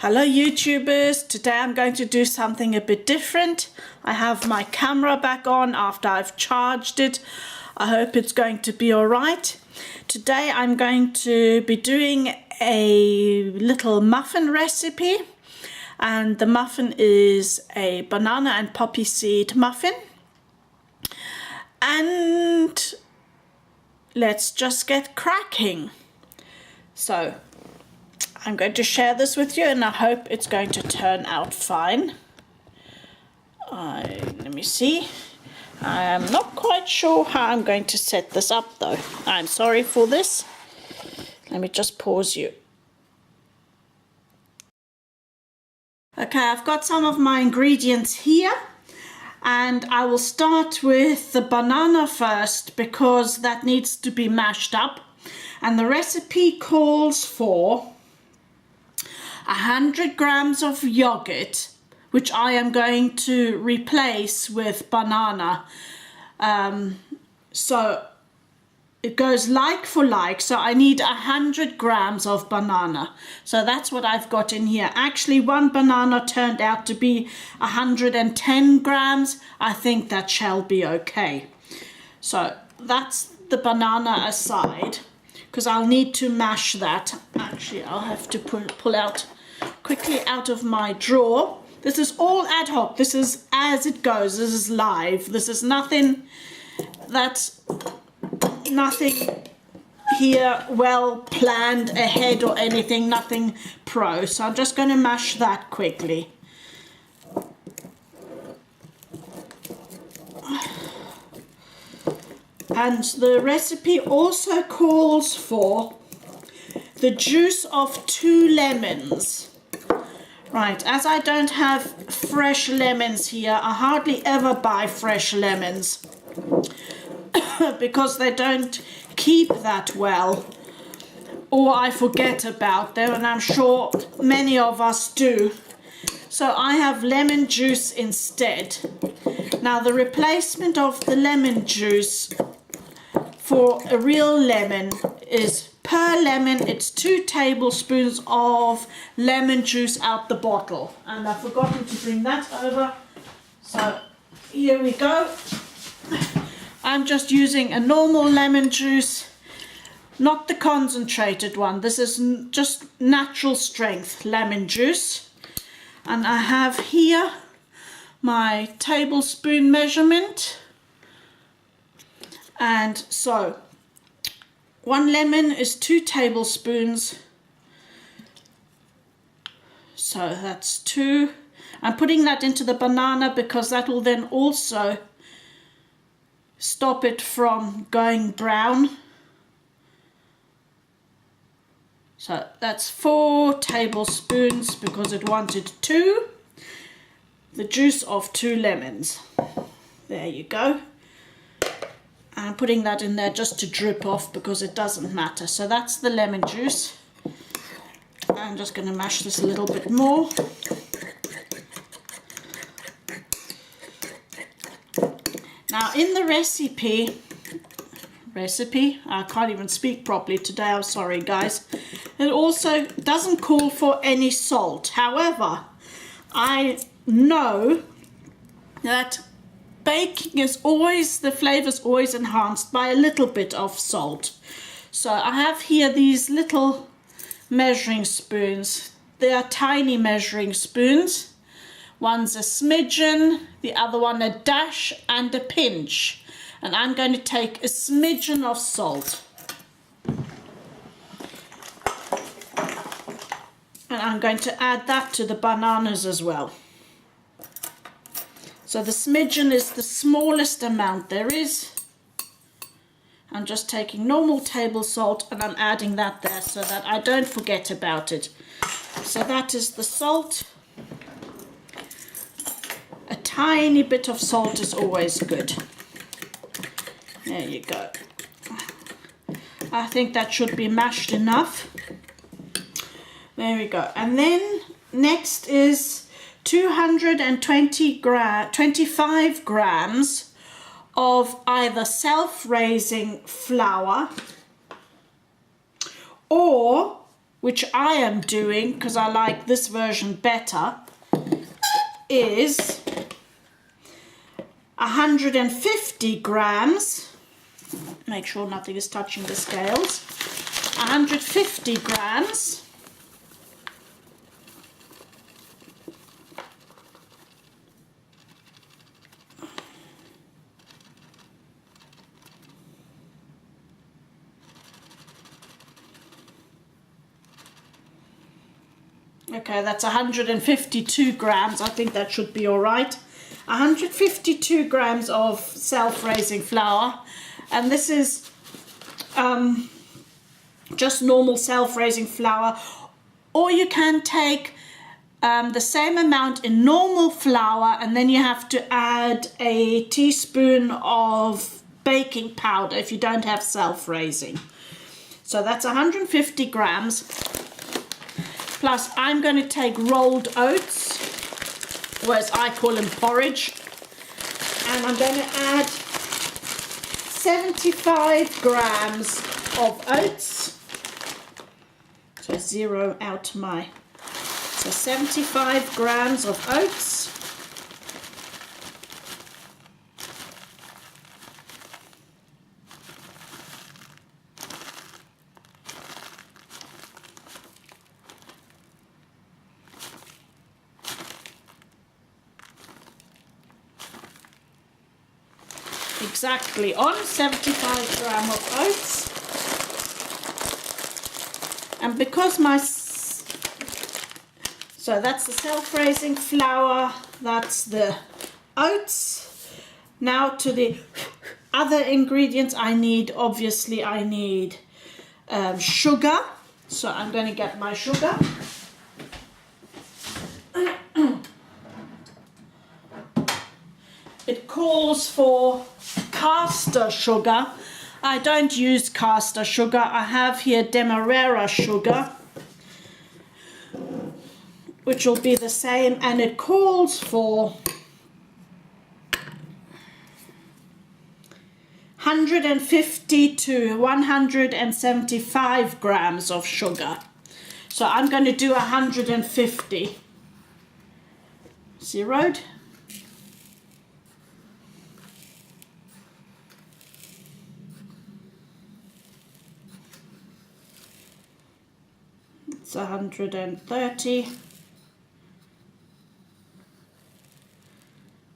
Hello YouTubers, today I'm going to do something a bit different. I have my camera back on after I've charged it. I hope it's going to be alright. Today I'm going to be doing a little muffin recipe, and the muffin is a banana and poppy seed muffin. And let's just get cracking. So I'm going to share this with you and I hope it's going to turn out fine. Let me see. I am not quite sure how I'm going to set this up though. I'm sorry for this. Let me just pause you. Okay, I've got some of my ingredients here, and I will start with the banana first because that needs to be mashed up. And the recipe calls for 100 grams of yogurt, which I am going to replace with banana. So it goes like for like, so I need 100 grams of banana. So that's what I've got in here. Actually, one banana turned out to be 110 grams. I think that shall be okay. So that's the banana aside, because I'll need to mash that. Actually, I'll have to pull out quickly out of my drawer. This is all ad hoc. This is as it goes. This is live. This is nothing here well planned ahead or anything, nothing pro. So I'm just going to mash that quickly. And the recipe also calls for the juice of 2 lemons. Right, as I don't have fresh lemons here, I hardly ever buy fresh lemons because they don't keep that well, or I forget about them, and I'm sure many of us do. So I have lemon juice instead. Now the replacement of the lemon juice for a real lemon is, per lemon, it's 2 tablespoons of lemon juice out the bottle. And I've forgotten to bring that over. So here we go. I'm just using a normal lemon juice, not the concentrated one. This is just natural strength lemon juice. And I have here my tablespoon measurement. And so 1 lemon is 2 tablespoons. So that's 2. I'm putting that into the banana because that will then also stop it from going brown. So that's 4 tablespoons because it wanted 2. The juice of 2 lemons. There you go. I'm putting that in there just to drip off because it doesn't matter. So that's the lemon juice. I'm just going to mash this a little bit more. Now in the recipe, I can't even speak properly today, I'm sorry guys. It also doesn't call for any salt. However, I know that baking is always, the flavor is always enhanced by a little bit of salt. So I have here these little measuring spoons. They are tiny measuring spoons. One's a smidgen, the other one a dash and a pinch. And I'm going to take a smidgen of salt. And I'm going to add that to the bananas as well. So the smidgen is the smallest amount there is. I'm just taking normal table salt and I'm adding that there so that I don't forget about it. So that is the salt. A tiny bit of salt is always good. There you go. I think that should be mashed enough. There we go. And then next is 25 grams of either self-raising flour or which I am doing because I like this version better, is 150 grams. Make sure nothing is touching the scales. 150 grams okay, that's 152 grams. I think that should be all right. 152 grams of self-raising flour, and this is just normal self-raising flour, or you can take the same amount in normal flour, and then you have to add a teaspoon of baking powder if you don't have self-raising. So that's 150 grams. Plus I'm going to take rolled oats, or as I call them, porridge, and I'm going to add 75 grams of oats. So zero out my, so 75 grams of oats. Exactly on 75 grams of oats. And because so that's the self-raising flour, that's the oats. Now to the other ingredients I need, obviously I need sugar. So I'm going to get my sugar. It calls for caster sugar. I don't use caster sugar. I have here demerara sugar, which will be the same, and it calls for 150 to 175 grams of sugar. So I'm going to do 150. Zeroed. It's 130.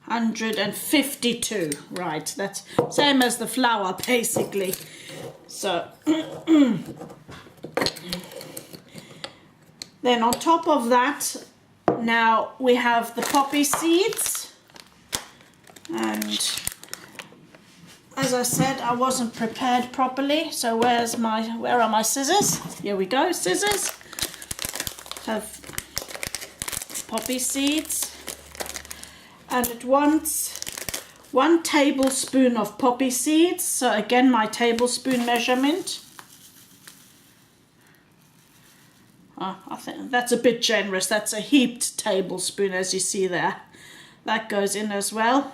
152, right, that's same as the flour basically. So then on top of that, now we have the poppy seeds, and as I said, I wasn't prepared properly, so where are my scissors? Here we go, scissors. Have poppy seeds, and it wants 1 tablespoon of poppy seeds. So again, my tablespoon measurement. I think that's a bit generous. That's a heaped tablespoon, as you see there. That goes in as well.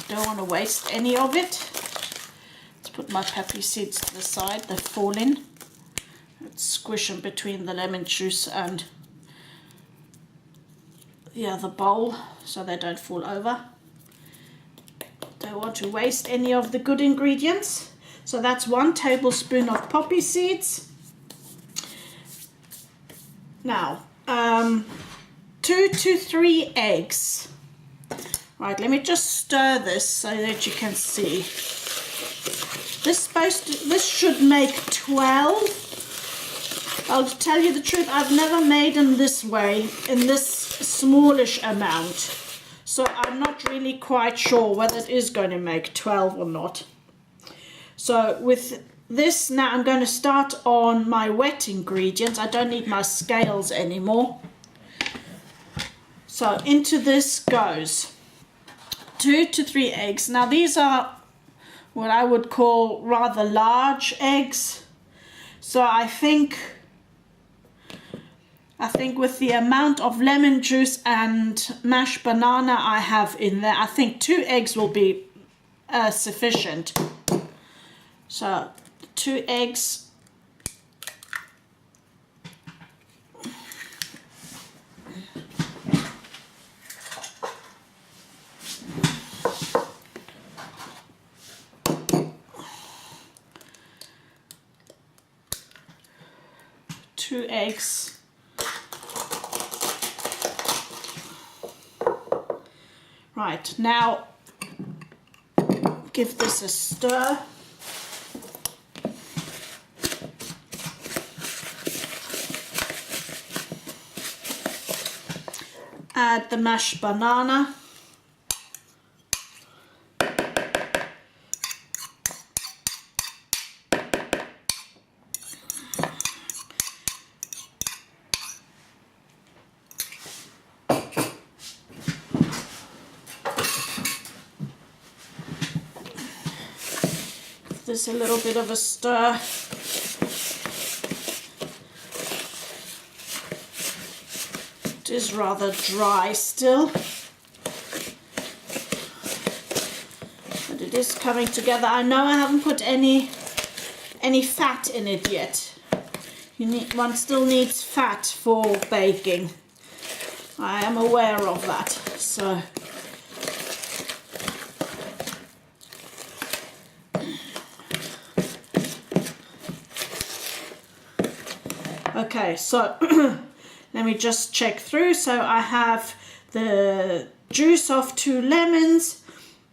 Don't want to waste any of it. Let's put my poppy seeds to the side. They fall in. Let's squish them between the lemon juice and the other bowl so they don't fall over. Don't want to waste any of the good ingredients. So that's 1 tablespoon of poppy seeds. Now 2 to 3 eggs. Right, let me just stir this so that you can see. This should make 12. I'll tell you the truth, I've never made them this way, in this smallish amount. So I'm not really quite sure whether it is going to make 12 or not. So with this, now I'm going to start on my wet ingredients. I don't need my scales anymore. So into this goes 2 to 3 eggs. Now these are what I would call rather large eggs. So I think with the amount of lemon juice and mashed banana I have in there, I think 2 eggs will be sufficient. So 2 eggs. Two eggs. Right, now give this a stir. Add the mashed banana. This a little bit of a stir. It is rather dry still, but it is coming together. I know I haven't put any fat in it yet. One still needs fat for baking. I am aware of that. So okay, so let me just check through. So I have the juice of 2 lemons,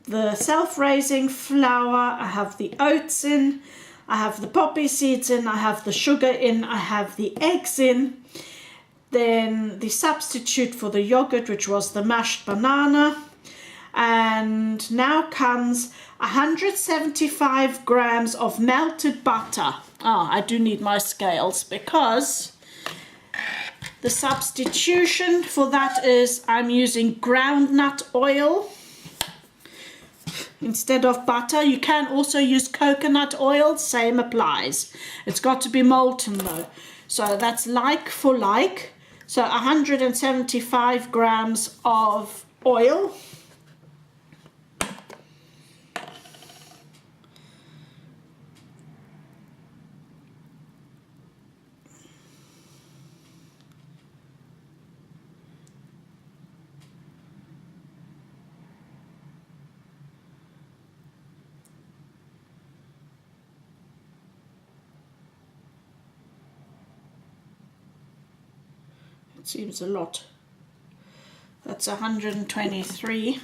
the self-raising flour, I have the oats in, I have the poppy seeds in, I have the sugar in, I have the eggs in, then the substitute for the yogurt, which was the mashed banana, and now comes 175 grams of melted butter. Oh, I do need my scales because the substitution for that is I'm using groundnut oil instead of butter. You can also use coconut oil, same applies. It's got to be molten though. So that's like for like. So 175 grams of oil. Seems a lot. That's 123.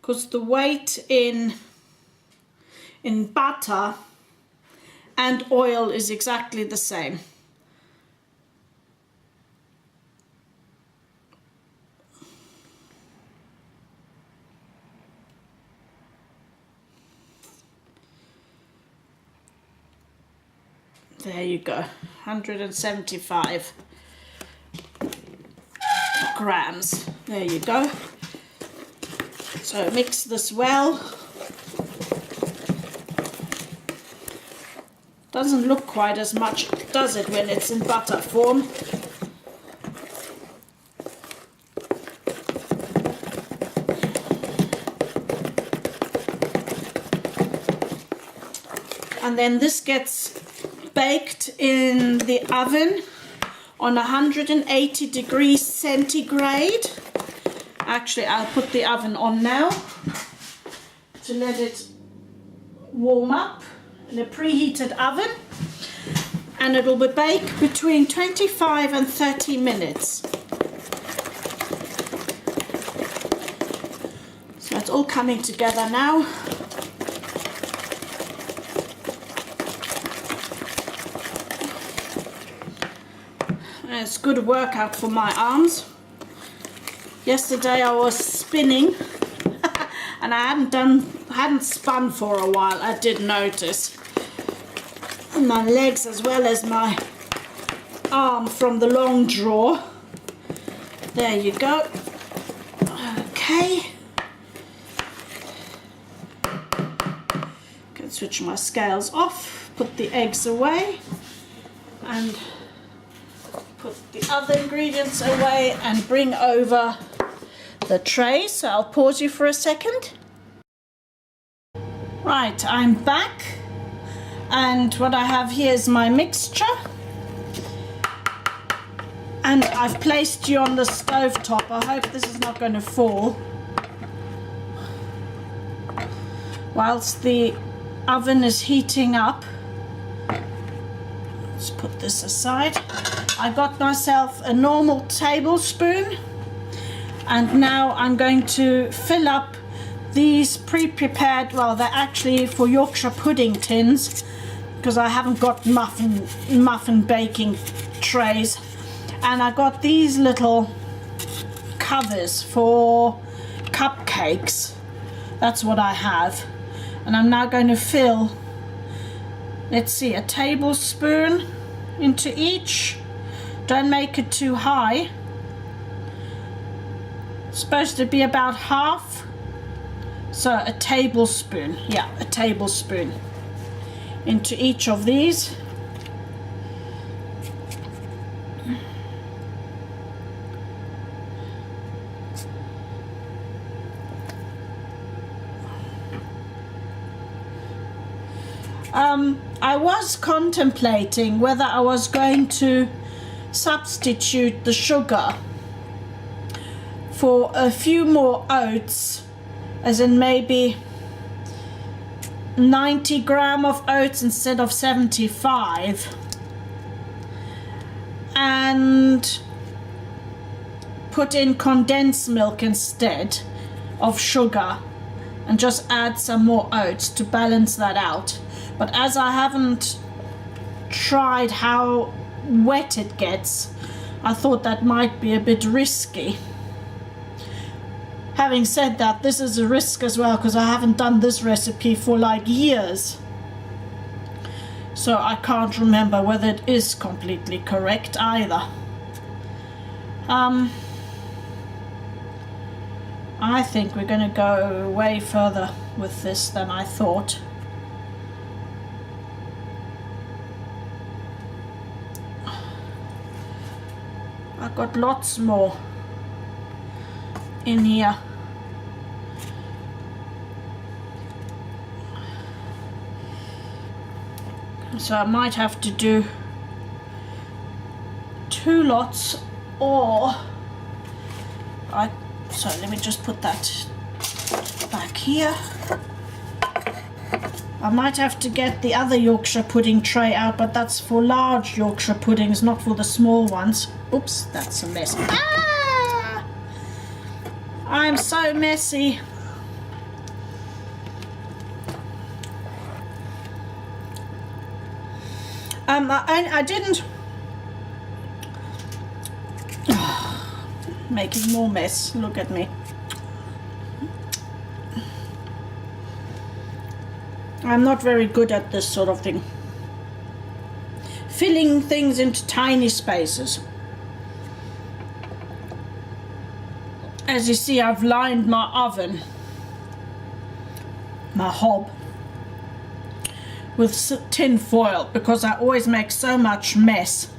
Because the weight in butter and oil is exactly the same. There you go, 175 grams. There you go. So mix this well. Doesn't look quite as much, does it, when it's in butter form? And then this gets baked in the oven on 180 degrees centigrade. Actually, I'll put the oven on now to let it warm up in a preheated oven, and it will be baked between 25 and 30 minutes. So it's all coming together now. And it's a good workout for my arms. Yesterday I was spinning. and I hadn't spun for a while. I did notice. And my legs as well as my arm from the long drawer. There you go. Okay. Can switch my scales off, put the eggs away, and put the other ingredients away and bring over the tray. So I'll pause you for a second. Right, I'm back, and what I have here is my mixture, and I've placed you on the stove top. I hope this is not going to fall whilst the oven is heating up. Let's put this aside. I got myself a normal tablespoon, and now I'm going to fill up these pre-prepared, well, they're actually for Yorkshire pudding tins, because I haven't got muffin baking trays, and I got these little covers for cupcakes. That's what I have, and I'm now going to fill, let's see, a tablespoon into each. Don't make it too high. It's supposed to be about half, so a tablespoon, yeah, a tablespoon into each of these. I was contemplating whether I was going to substitute the sugar for a few more oats, as in maybe 90 grams of oats instead of 75, and put in condensed milk instead of sugar and just add some more oats to balance that out. But as I haven't tried how wet it gets, I thought that might be a bit risky. Having said that, this is a risk as well, because I haven't done this recipe for like years, so I can't remember whether it is completely correct either. I think we're going to go way further with this than I thought. I've got lots more in here. So I might have to do 2 lots, or so let me just put that back here. I might have to get the other Yorkshire pudding tray out, but that's for large Yorkshire puddings, not for the small ones. Oops, that's a mess. Ah! I'm so messy. I didn't... Making more mess, look at me. I'm not very good at this sort of thing. Filling things into tiny spaces. As you see, I've lined my oven, my hob, with tin foil, because I always make so much mess.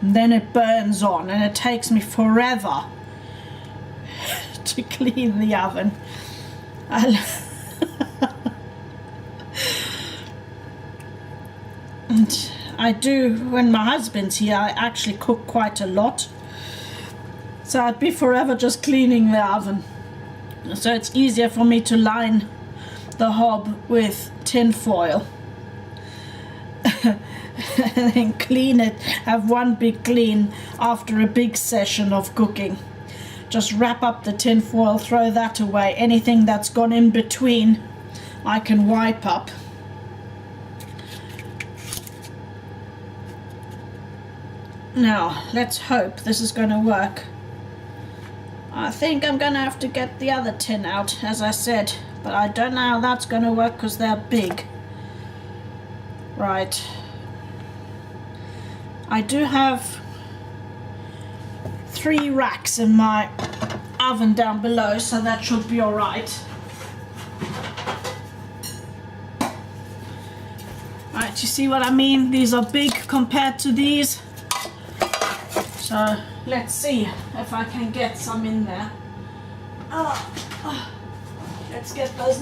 And then it burns on, and it takes me forever to clean the oven. And I do, when my husband's here, I actually cook quite a lot. So I'd be forever just cleaning the oven. So it's easier for me to line the hob with tin foil. And then clean it, have one big clean after a big session of cooking. Just wrap up the tin foil, throw that away. Anything that's gone in between, I can wipe up. Now, let's hope this is going to work. I think I'm gonna have to get the other tin out, as I said, but I don't know how that's gonna work because they're big. Right. I do have 3 racks in my oven down below, so that should be all right. Right, you see what I mean? These are big compared to these. So let's see if I can get some in there. Let's get those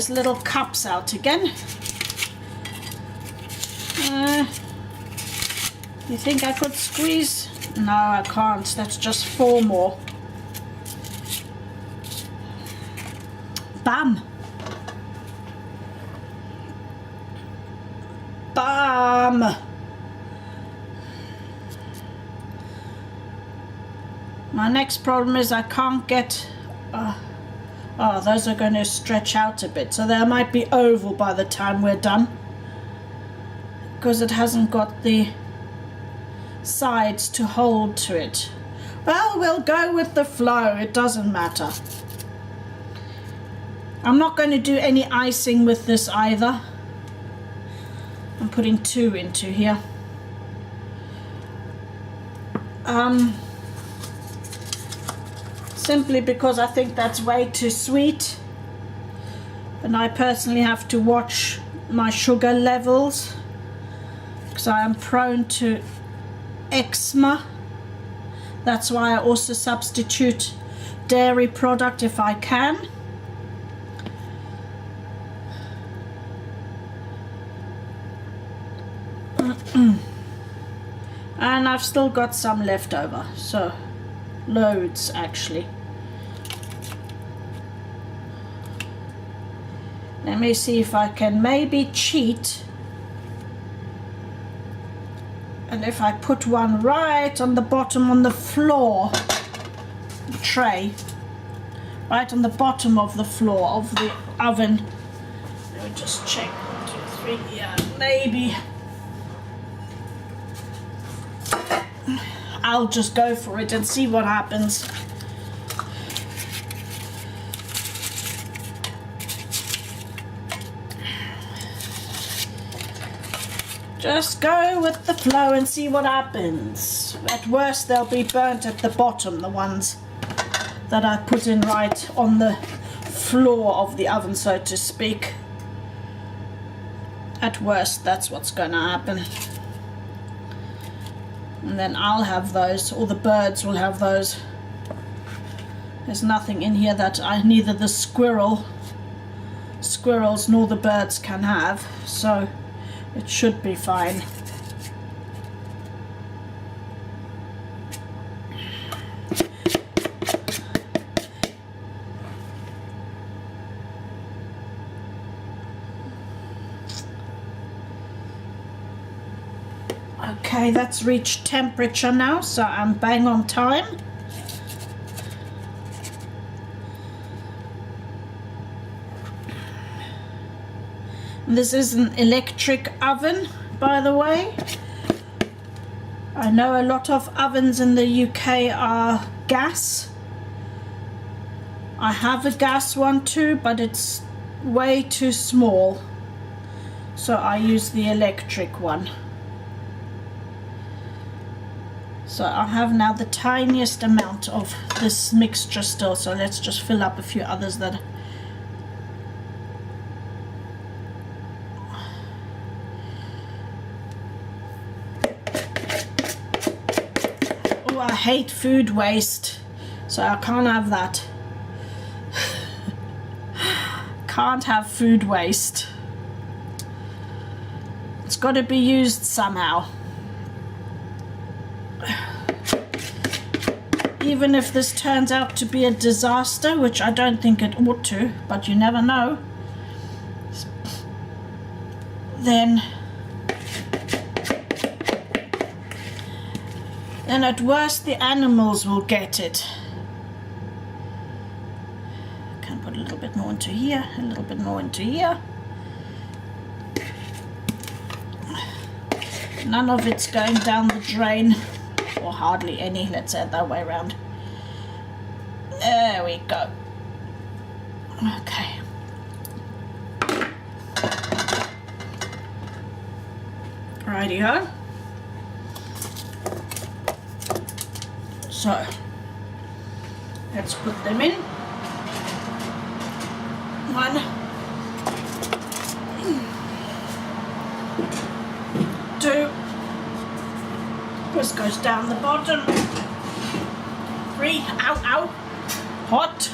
little cups out again. You think I could squeeze? No, I can't. That's just 4 more. Bam! Bam! My next problem is I can't get... oh, those are going to stretch out a bit, so they might be oval by the time we're done, because it hasn't got the sides to hold to it. Well, we'll go with the flow, it doesn't matter. I'm not going to do any icing with this either. I'm putting 2 into here. Simply because I think that's way too sweet, and I personally have to watch my sugar levels because I am prone to eczema. That's why I also substitute dairy product if I can. And I've still got some left over, so loads actually. Let me see if I can maybe cheat, and if I put one right on the bottom on the floor, the tray, right on the bottom of the floor of the oven. Let me just check. 1, 2, 3, yeah, maybe. I'll just go for it and see what happens. Just go with the flow and see what happens. At worst, they'll be burnt at the bottom, the ones that I put in right on the floor of the oven, so to speak. At worst, that's what's going to happen. And then I'll have those, or the birds will have those. There's nothing in here that neither the squirrels nor the birds can have, so it should be fine. Okay, that's reached temperature now, so I'm bang on time. This is an electric oven, by the way. I know a lot of ovens in the UK are gas. I have a gas one too, but it's way too small, so I use the electric one. So I have now the tiniest amount of this mixture still, so let's just fill up a few others that... Oh, I hate food waste, so I can't have that. Can't have food waste. It's got to be used somehow. Even if this turns out to be a disaster, which I don't think it ought to, but you never know, then at worst the animals will get it. Can put a little bit more into here, a little bit more into here. None of it's going down the drain, or hardly any. Let's say it that way around. There we go. Okay. Righty-ho. So, let's put them in. 1, 2. This goes down the bottom. 3. Ow, ow. Hot.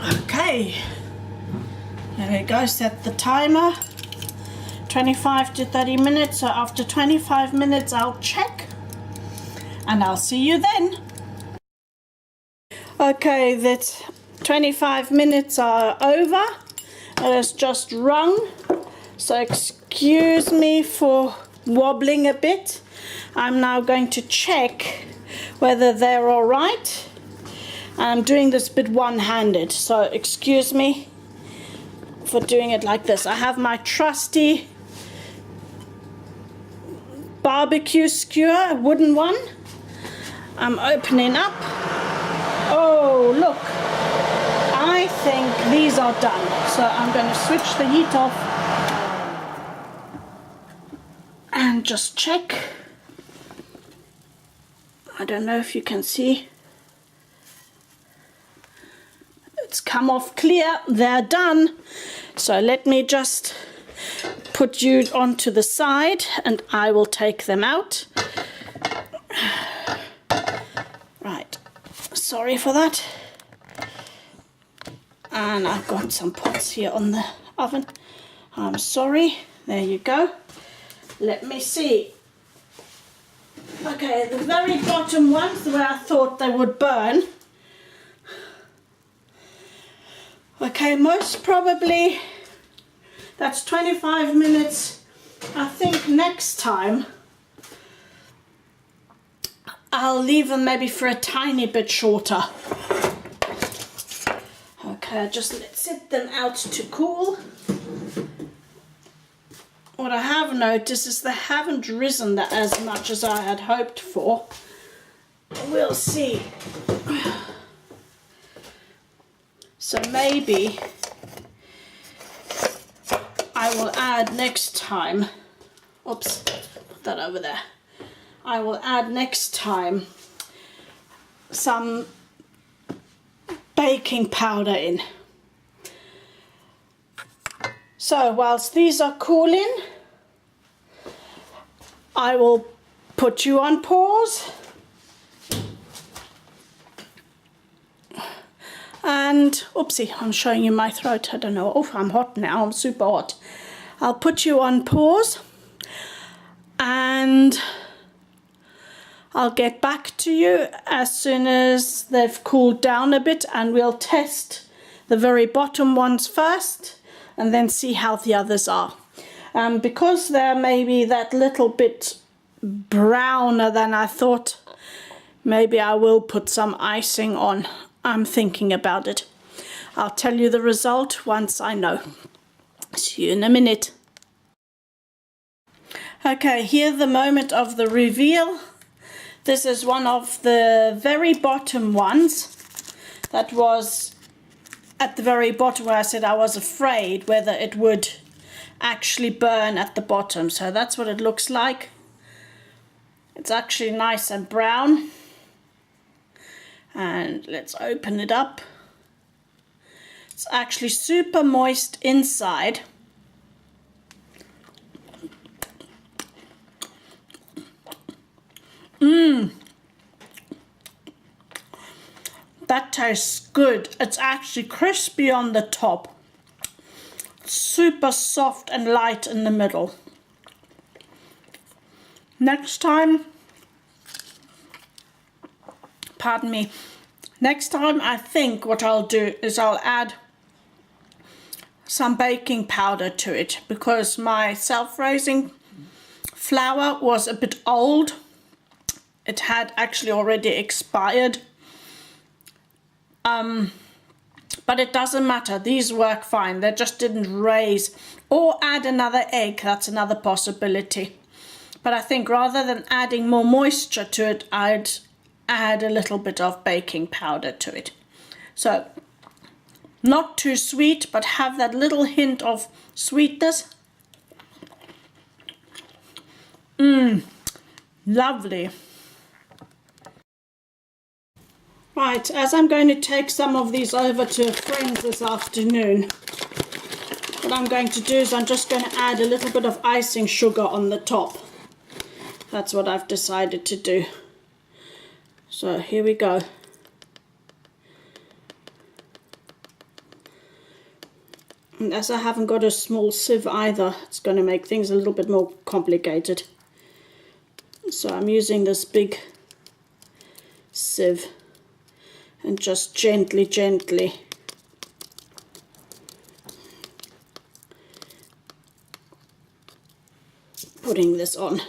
4. Okay. There we go. Set the timer. 25 to 30 minutes. So after 25 minutes, I'll check. And I'll see you then. Okay, that's 25 minutes are over. It has just rung. So excuse me for wobbling a bit. I'm now going to check whether they're all right. I'm doing this bit one-handed, so excuse me for doing it like this. I have my trusty barbecue skewer, a wooden one. I'm opening up. Oh, look. I think these are done. So I'm going to switch the heat off and just check. I don't know if you can see. It's come off clear. They're done. So let me just put you onto the side and I will take them out. Right. Sorry for that. And I've got some pots here on the oven. I'm sorry. There you go. Let me see. Okay, the very bottom ones, the way I thought they would burn. Okay, most probably that's 25 minutes. I think next time I'll leave them maybe for a tiny bit shorter. Okay, just let's sit them out to cool. What I have noticed is they haven't risen that as much as I had hoped for. We'll see. So maybe I will add next time. Oops, put that over there. I will add next time some baking powder in. So whilst these are cooling, I will put you on pause. And, oopsie, I'm showing you my throat. I don't know. Oh, I'm hot now. I'm super hot. I'll put you on pause. And I'll get back to you as soon as they've cooled down a bit. And we'll test the very bottom ones first. And then see how the others are. Because they're maybe that little bit browner than I thought, maybe I will put some icing on. I'm thinking about it. I'll tell you the result once I know. See you in a minute. Okay, here's the moment of the reveal. This is one of the very bottom ones that was at the very bottom where I said I was afraid whether it would actually burn at the bottom. So that's what it looks like. It's actually nice and brown. And let's open it up. It's actually super moist inside. That tastes good. It's actually crispy on the top. Super soft and light in the middle. Next time, pardon me, next time I think what I'll do is I'll add some baking powder to it because my self-raising flour was a bit old. It had actually already expired. But it doesn't matter, these work fine. They just didn't raise. Or add another egg, that's another possibility. But I think rather than adding more moisture to it, I'd add a little bit of baking powder to it. So, not too sweet, but have that little hint of sweetness. Lovely. Right, as I'm going to take some of these over to a friend this afternoon, what I'm going to do is I'm just going to add a little bit of icing sugar on the top. That's what I've decided to do. So here we go. And as I haven't got a small sieve either, it's going to make things a little bit more complicated. So I'm using this big sieve and just gently putting this on.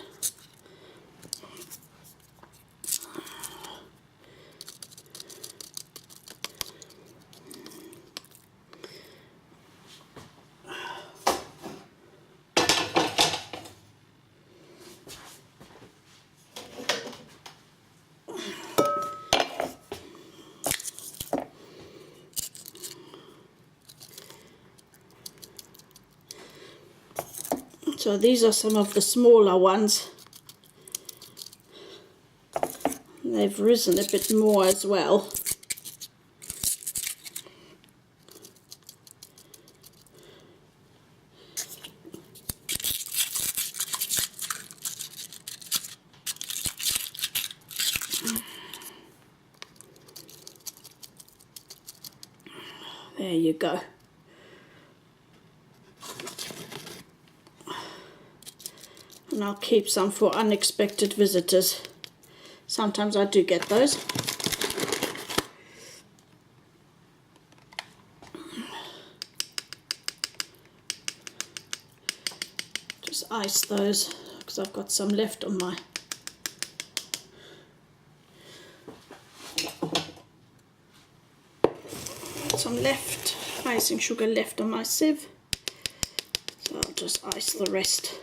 So these are some of the smaller ones. They've risen a bit more as well. There you go. And I'll keep some for unexpected visitors. Sometimes I do get those. Just ice those because I've got some left on my icing sugar left on my sieve. So I'll just ice the rest.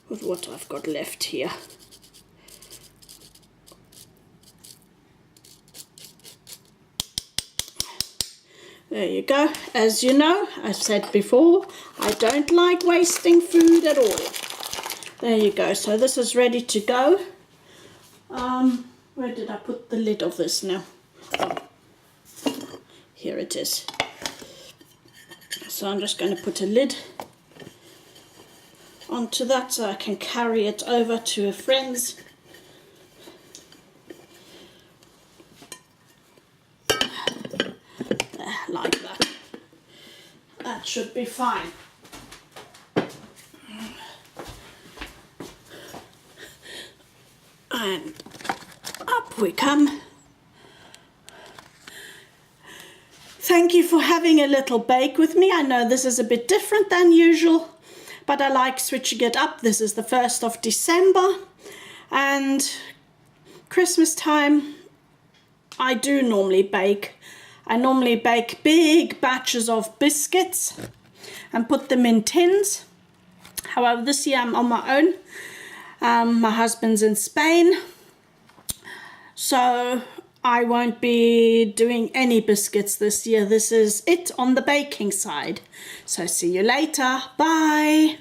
With what I've got left here. There you go. As you know, I've said before, I don't like wasting food at all. There you go. So this is ready to go. Where did I put the lid of this now? Oh, here it is. So I'm just going to put a lid onto that so I can carry it over to a friend's. There, like that. That should be fine. And up we come. Thank you for having a little bake with me. I know this is a bit different than usual, but I like switching it up. This is the 1st of December and Christmas time I do normally bake. I normally bake big batches of biscuits and put them in tins. However, this year I'm on my own. My husband's in Spain, so I won't be doing any biscuits this year. This is it on the baking side. So see you later. Bye.